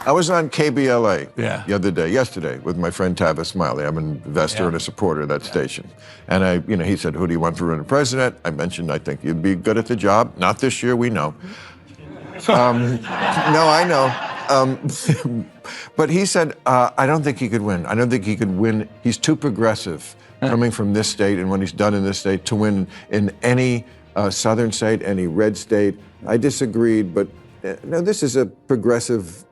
I was on KBLA the other day, yesterday, with my friend Tavis Smiley. I'm an investor and a supporter of that station. And he said, "Who do you want for running president?" I mentioned, "I think you'd be good at the job." Not this year, we know. No, I know. But he said, "I don't think he could win. I don't think he could win. He's too progressive coming from this state and what he's done in this state to win in any southern state, any red state." I disagreed, but no, this is a progressive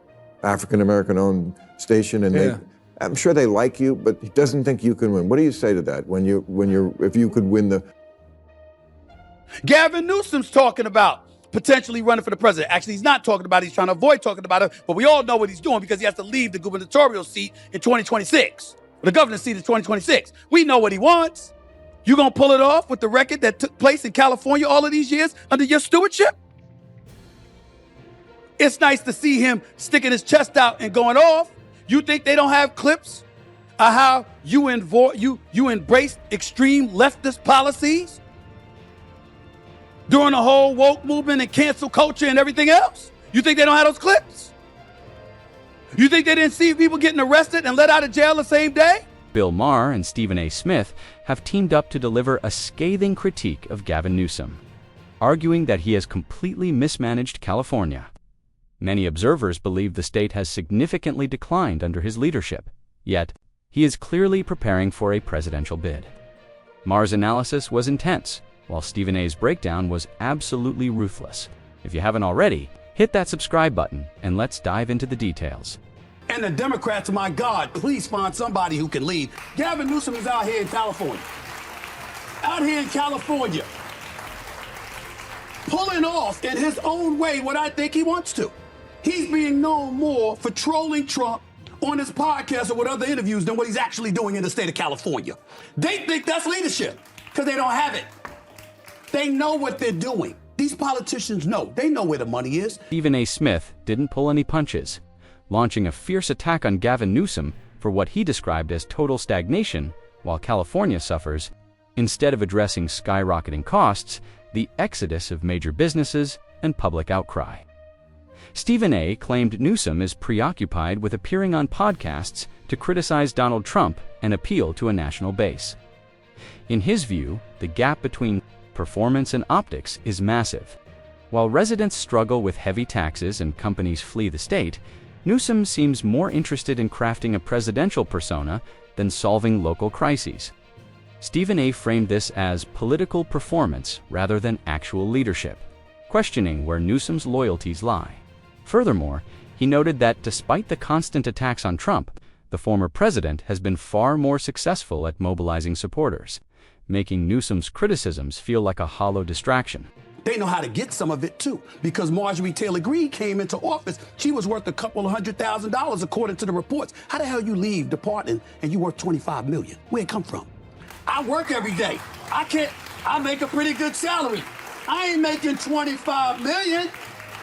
African-American owned station, and I'm sure they like you, but he doesn't think you can win. What do you say to that if you could win the... Gavin Newsom's talking about potentially running for the president. Actually, he's not talking about it. He's trying to avoid talking about it, but we all know what he's doing because he has to leave the gubernatorial seat in 2026. The governor's seat is 2026. We know what he wants. You gonna pull it off with the record that took place in California all of these years under your stewardship? It's nice to see him sticking his chest out and going off. You think they don't have clips of how you embraced extreme leftist policies during the whole woke movement and cancel culture and everything else? You think they don't have those clips? You think they didn't see people getting arrested and let out of jail the same day? Bill Maher and Stephen A. Smith have teamed up to deliver a scathing critique of Gavin Newsom, arguing that he has completely mismanaged California. Many observers believe the state has significantly declined under his leadership, yet he is clearly preparing for a presidential bid. Maher's analysis was intense, while Stephen A.'s breakdown was absolutely ruthless. If you haven't already, hit that subscribe button and let's dive into the details. And the Democrats, my God, please find somebody who can lead. Gavin Newsom is out here in California. Out here in California. Pulling off in his own way what I think he wants to. He's being known more for trolling Trump on his podcast or with other interviews than what he's actually doing in the state of California. They think that's leadership because they don't have it. They know what they're doing. These politicians know. They know where the money is. Stephen A. Smith didn't pull any punches, launching a fierce attack on Gavin Newsom for what he described as total stagnation while California suffers, instead of addressing skyrocketing costs, the exodus of major businesses, and public outcry. Stephen A. claimed Newsom is preoccupied with appearing on podcasts to criticize Donald Trump and appeal to a national base. In his view, the gap between performance and optics is massive. While residents struggle with heavy taxes and companies flee the state, Newsom seems more interested in crafting a presidential persona than solving local crises. Stephen A. framed this as political performance rather than actual leadership, questioning where Newsom's loyalties lie. Furthermore, he noted that despite the constant attacks on Trump, the former president has been far more successful at mobilizing supporters, making Newsom's criticisms feel like a hollow distraction. They know how to get some of it too, because Marjorie Taylor Greene came into office. She was worth a couple of $100,000 according to the reports. How the hell you leave departing and you worth $25 million? Where'd it come from? I work every day. I make a pretty good salary. I ain't making $25 million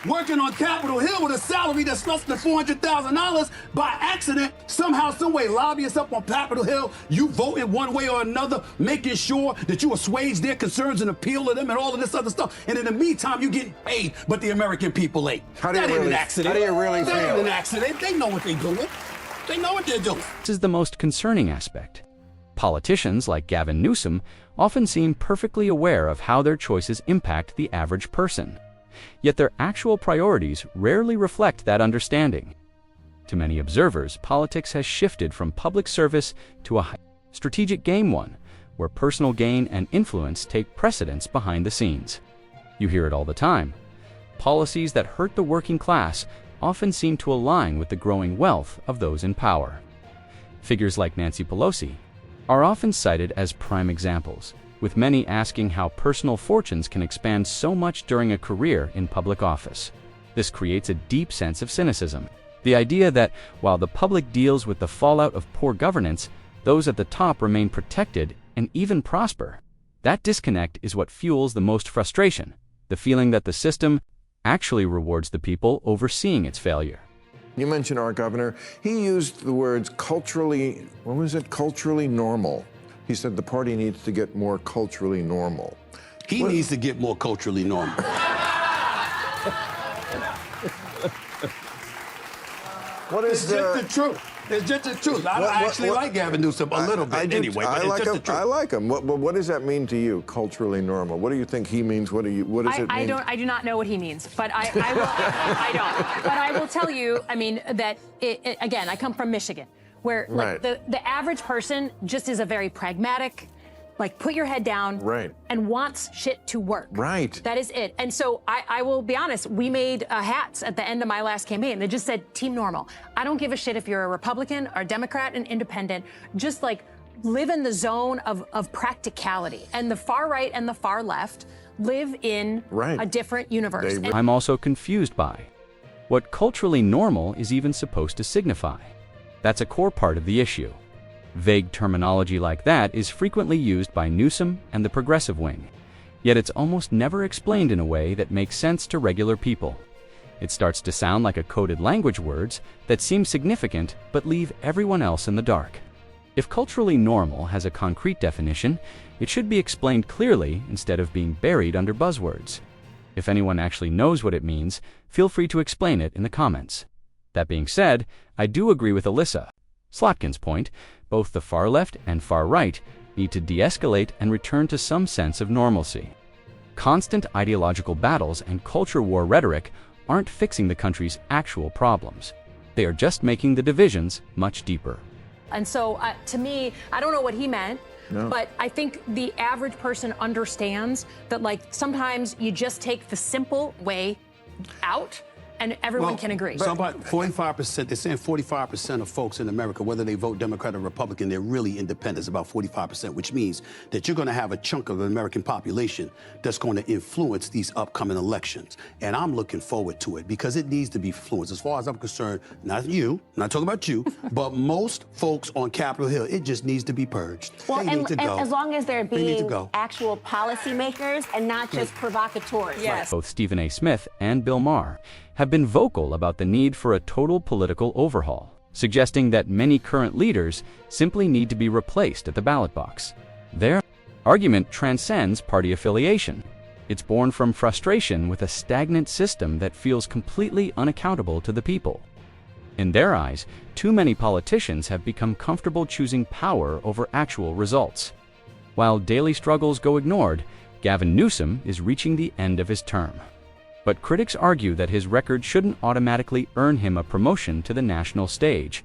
working on Capitol Hill with a salary that's less than $400,000 by accident. Somehow, some way, lobbyists up on Capitol Hill, you vote in one way or another, making sure that you assuage their concerns and appeal to them and all of this other stuff. And in the meantime, you getting paid, but the American people ain't. That ain't an accident. How do you really feel? That ain't an accident. They know what they're doing. They know what they're doing. This is the most concerning aspect. Politicians like Gavin Newsom often seem perfectly aware of how their choices impact the average person. Yet their actual priorities rarely reflect that understanding. To many observers, politics has shifted from public service to a strategic game one, where personal gain and influence take precedence behind the scenes. You hear it all the time. Policies that hurt the working class often seem to align with the growing wealth of those in power. Figures like Nancy Pelosi are often cited as prime examples, with many asking how personal fortunes can expand so much during a career in public office. This creates a deep sense of cynicism. The idea that while the public deals with the fallout of poor governance, those at the top remain protected and even prosper. That disconnect is what fuels the most frustration, the feeling that the system actually rewards the people overseeing its failure. You mentioned our governor. He used the words culturally normal. He said the party needs to get more culturally normal. He needs to get more culturally normal. What is It's just the truth. It's just the truth. I actually like Gavin Newsom a little bit anyway, but it's just the truth. I like him. What does that mean to you, culturally normal? What do you think he means? What does it mean? I do not know what he means, but I don't. But I will tell you, I mean, that, again, I come from Michigan, where like, the average person just is a very pragmatic, like, put your head down and wants shit to work. That is it. And so I will be honest, we made hats at the end of my last campaign that just said Team Normal. I don't give a shit if you're a Republican or Democrat and independent, just like live in the zone of practicality. And the far right and the far left live in a different universe. I'm also confused by what culturally normal is even supposed to signify. That's a core part of the issue. Vague terminology like that is frequently used by Newsom and the progressive wing, yet it's almost never explained in a way that makes sense to regular people. It starts to sound like a coded language words that seem significant but leave everyone else in the dark. If culturally normal has a concrete definition, it should be explained clearly instead of being buried under buzzwords. If anyone actually knows what it means, feel free to explain it in the comments. That being said, I do agree with Alyssa Slotkin's point. Both the far left and far right need to de-escalate and return to some sense of normalcy. Constant ideological battles and culture war rhetoric aren't fixing the country's actual problems. They are just making the divisions much deeper. And so, to me, I don't know what he meant, but I think the average person understands that, like, sometimes you just take the simple way out, and everyone can agree. Somebody, 45%, they're saying 45% of folks in America, whether they vote Democrat or Republican, they're really independent, about 45%, which means that you're going to have a chunk of the American population that's going to influence these upcoming elections. And I'm looking forward to it because it needs to be influenced. As far as I'm concerned, not you, I'm not talking about you, but most folks on Capitol Hill, it just needs to be purged. Well, they need to go. As long as they're They need to being go. actual policymakers and not just provocateurs. Yes. Both Stephen A. Smith and Bill Maher have been vocal about the need for a total political overhaul, suggesting that many current leaders simply need to be replaced at the ballot box. Their argument transcends party affiliation. It's born from frustration with a stagnant system that feels completely unaccountable to the people. In their eyes, too many politicians have become comfortable choosing power over actual results. While daily struggles go ignored, Gavin Newsom is reaching the end of his term. But critics argue that his record shouldn't automatically earn him a promotion to the national stage.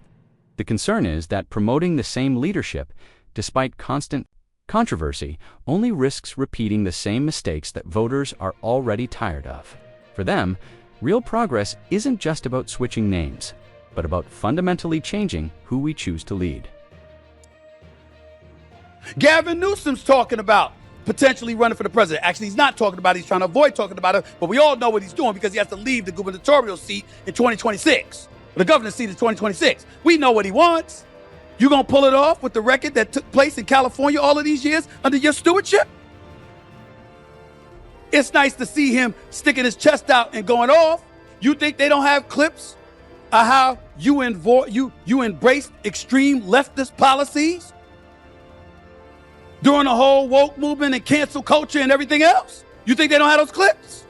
The concern is that promoting the same leadership, despite constant controversy, only risks repeating the same mistakes that voters are already tired of. For them, real progress isn't just about switching names, but about fundamentally changing who we choose to lead. Gavin Newsom's talking about potentially running for the president. Actually, he's not talking about it. He's trying to avoid talking about it, but we all know what he's doing because he has to leave the gubernatorial seat in 2026. The governor's seat is 2026. We know what he wants. You gonna pull it off with the record that took place in California all of these years under your stewardship? It's nice to see him sticking his chest out and going off. You think they don't have clips of how you embraced extreme leftist policies during the whole woke movement and cancel culture and everything else? You think they don't have those clips?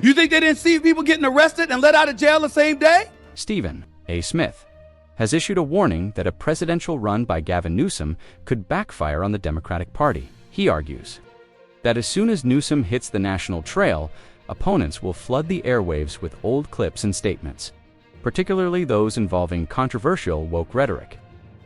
You think they didn't see people getting arrested and let out of jail the same day? Stephen A. Smith has issued a warning that a presidential run by Gavin Newsom could backfire on the Democratic Party. He argues that as soon as Newsom hits the national trail, opponents will flood the airwaves with old clips and statements, particularly those involving controversial woke rhetoric.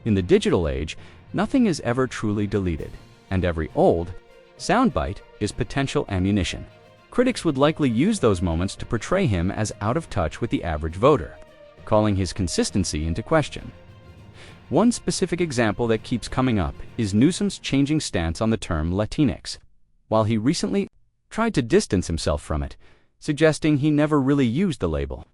In the digital age, nothing is ever truly deleted, and every old soundbite is potential ammunition. Critics would likely use those moments to portray him as out of touch with the average voter, calling his consistency into question. One specific example that keeps coming up is Newsom's changing stance on the term Latinx, while he recently tried to distance himself from it, suggesting he never really used the label.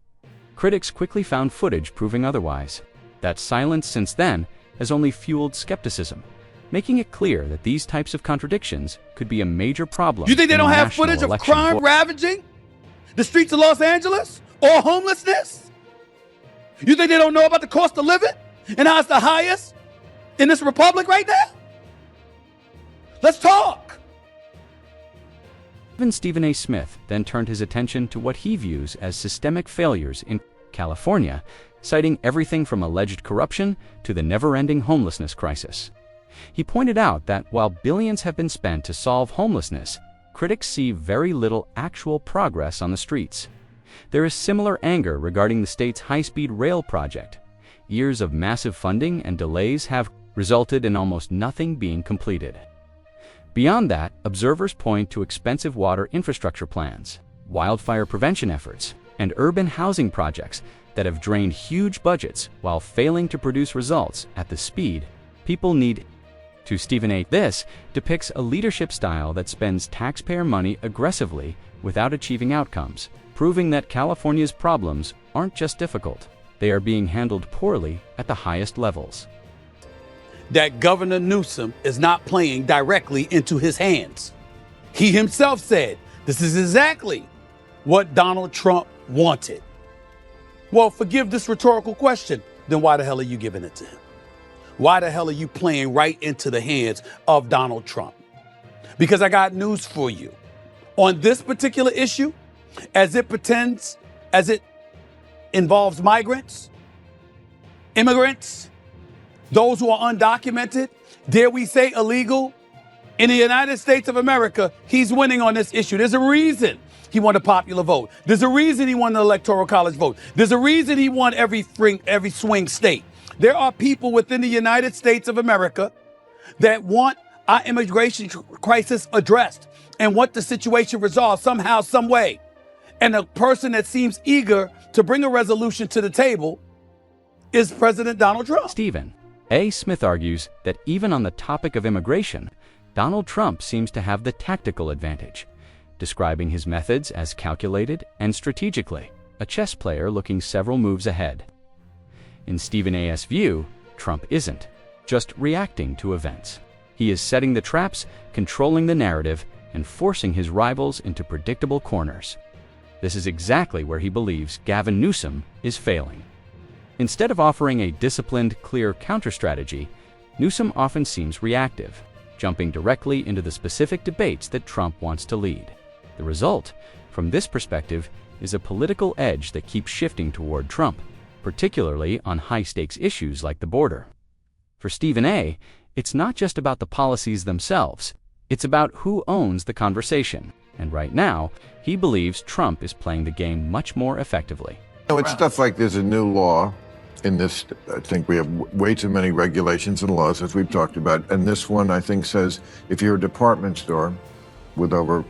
Critics quickly found footage proving otherwise. That silence since then has only fueled skepticism, making it clear that these types of contradictions could be a major problem. You think they in don't the have national footage of election crime vote. ravaging the streets of Los Angeles or homelessness? You think they don't know about the cost of living and how it's the highest in this republic right now? Let's talk. Even Stephen A. Smith then turned his attention to what he views as systemic failures in California, citing everything from alleged corruption to the never-ending homelessness crisis. He pointed out that while billions have been spent to solve homelessness, critics see very little actual progress on the streets. There is similar anger regarding the state's high-speed rail project. Years of massive funding and delays have resulted in almost nothing being completed. Beyond that, observers point to expensive water infrastructure plans, wildfire prevention efforts, and urban housing projects that have drained huge budgets while failing to produce results at the speed people need. To Stephen A., this depicts a leadership style that spends taxpayer money aggressively without achieving outcomes, proving that California's problems aren't just difficult, they are being handled poorly at the highest levels. That Governor Newsom is not playing directly into his hands. He himself said this is exactly what Donald Trump wanted. Well, forgive this rhetorical question, then why the hell are you giving it to him? Why the hell are you playing right into the hands of Donald Trump? Because I got news for you. On this particular issue, as it involves migrants, immigrants, those who are undocumented, dare we say illegal, in the United States of America, he's winning on this issue. There's a reason he won the popular vote. There's a reason he won the Electoral College vote. There's a reason he won every swing state. There are people within the United States of America that want our immigration crisis addressed and want the situation resolved somehow, some way. And the person that seems eager to bring a resolution to the table is President Donald Trump. Stephen A. Smith argues that even on the topic of immigration, Donald Trump seems to have the tactical advantage, describing his methods as calculated and strategically, a chess player looking several moves ahead. In Stephen A.'s view, Trump isn't just reacting to events. He is setting the traps, controlling the narrative, and forcing his rivals into predictable corners. This is exactly where he believes Gavin Newsom is failing. Instead of offering a disciplined, clear counter-strategy, Newsom often seems reactive, jumping directly into the specific debates that Trump wants to lead. The result, from this perspective, is a political edge that keeps shifting toward Trump, particularly on high-stakes issues like the border. For Stephen A., it's not just about the policies themselves, it's about who owns the conversation. And right now, he believes Trump is playing the game much more effectively. It's stuff like there's a new law in this. I think we have way too many regulations and laws, as we've talked about. And this one, I think, says if you're a department store with over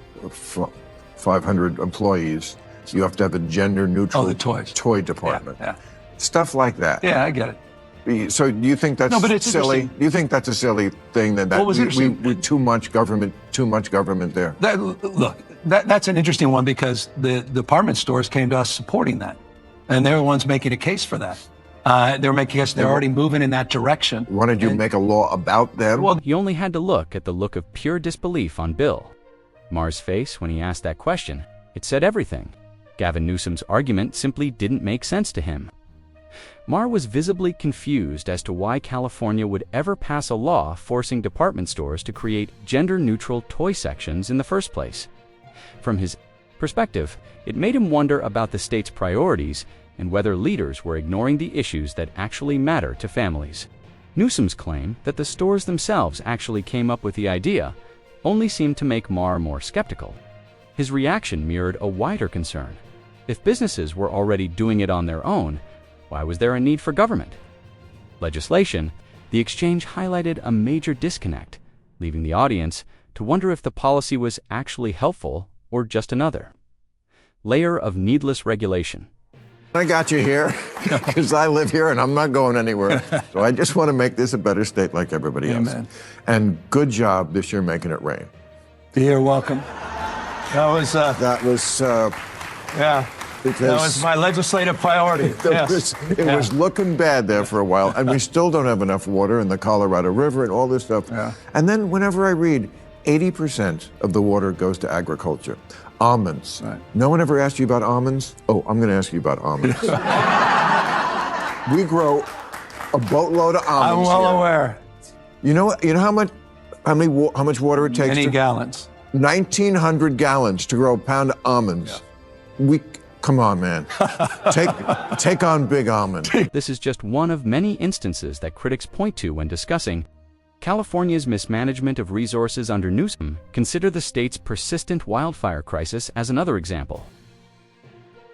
500 employees, you have to have a gender-neutral toy department. Yeah. Stuff like that. Yeah, I get it. So do you think that's silly? Do you think that's a silly thing that we too much government there? That's an interesting one because the department stores came to us supporting that, and they're the ones making a case for that. They're making us. They're already moving in that direction. Wanted you to make a law about them? Well, he only had to look at the look of pure disbelief on Bill Maher's face when he asked that question. It said everything. Gavin Newsom's argument simply didn't make sense to him. Maher was visibly confused as to why California would ever pass a law forcing department stores to create gender-neutral toy sections in the first place. From his perspective, it made him wonder about the state's priorities and whether leaders were ignoring the issues that actually matter to families. Newsom's claim that the stores themselves actually came up with the idea only seemed to make Maher more skeptical. His reaction mirrored a wider concern. If businesses were already doing it on their own, why was there a need for government? Legislation, the exchange highlighted a major disconnect, leaving the audience to wonder if the policy was actually helpful or just another layer of needless regulation. I got you here because I live here and I'm not going anywhere. So I just want to make this a better state like everybody else. Amen. And good job this year making it rain. You're welcome. That was yeah. Because that was my legislative priority. It was looking bad there for a while, and we still don't have enough water in the Colorado River and all this stuff. Yeah. And then whenever I read, 80% of the water goes to agriculture. Almonds. Right. No one ever asked you about almonds? Oh, I'm going to ask you about almonds. We grow a boatload of almonds. I'm well here. aware. You know how much water it takes? Many gallons. 1,900 gallons to grow a pound of almonds. Yeah. Come on, man. Take on Big Almond. This is just one of many instances that critics point to when discussing California's mismanagement of resources under Newsom. Consider the state's persistent wildfire crisis as another example.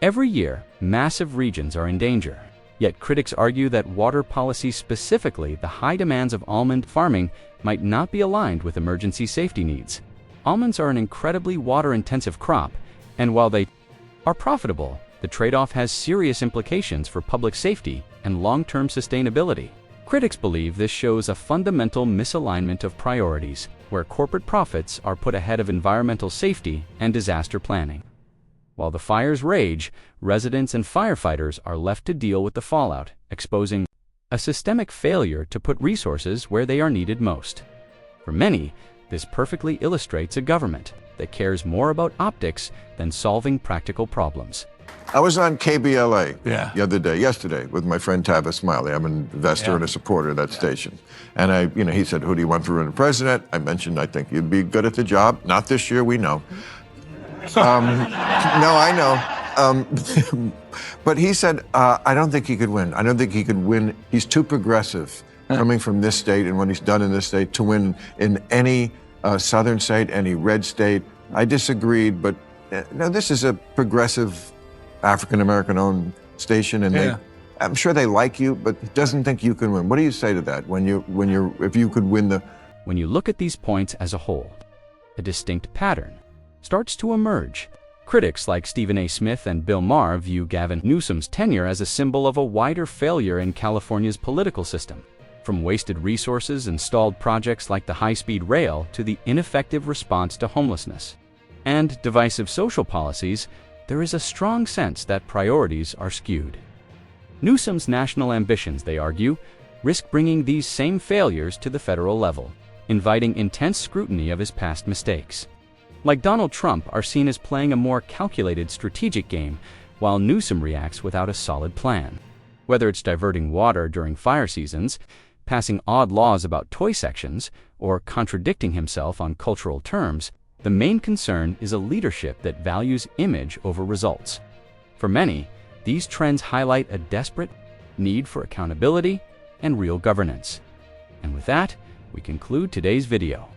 Every year, massive regions are in danger. Yet critics argue that water policy, specifically the high demands of almond farming, might not be aligned with emergency safety needs. Almonds are an incredibly water-intensive crop, and while they are profitable, the trade-off has serious implications for public safety and long-term sustainability. Critics believe this shows a fundamental misalignment of priorities, where corporate profits are put ahead of environmental safety and disaster planning. While the fires rage, residents and firefighters are left to deal with the fallout, exposing a systemic failure to put resources where they are needed most. For many, this perfectly illustrates a government that cares more about optics than solving practical problems. I was on KBLA Yeah. yesterday, with my friend Tavis Smiley. I'm an investor and a supporter of that station. And he said, who do you want for running president? I mentioned, I think you'd be good at the job. Not this year, we know. No, I know. But he said, I don't think he could win. I don't think he could win. He's too progressive coming from this state and what he's done in this state to win in any southern state, any red state. I disagreed, but no, this is a progressive African-American owned station, and I'm sure they like you, but he doesn't think you can win. What do you say to that if you could win the... When you look at these points as a whole, a distinct pattern starts to emerge. Critics like Stephen A. Smith and Bill Maher view Gavin Newsom's tenure as a symbol of a wider failure in California's political system. From wasted resources and stalled projects like the high-speed rail to the ineffective response to homelessness and divisive social policies, there is a strong sense that priorities are skewed. Newsom's national ambitions, they argue, risk bringing these same failures to the federal level, inviting intense scrutiny of his past mistakes. Like Donald Trump, are seen as playing a more calculated strategic game, while Newsom reacts without a solid plan. Whether it's diverting water during fire seasons, passing odd laws about toy sections, or contradicting himself on cultural terms, the main concern is a leadership that values image over results. For many, these trends highlight a desperate need for accountability and real governance. And with that, we conclude today's video.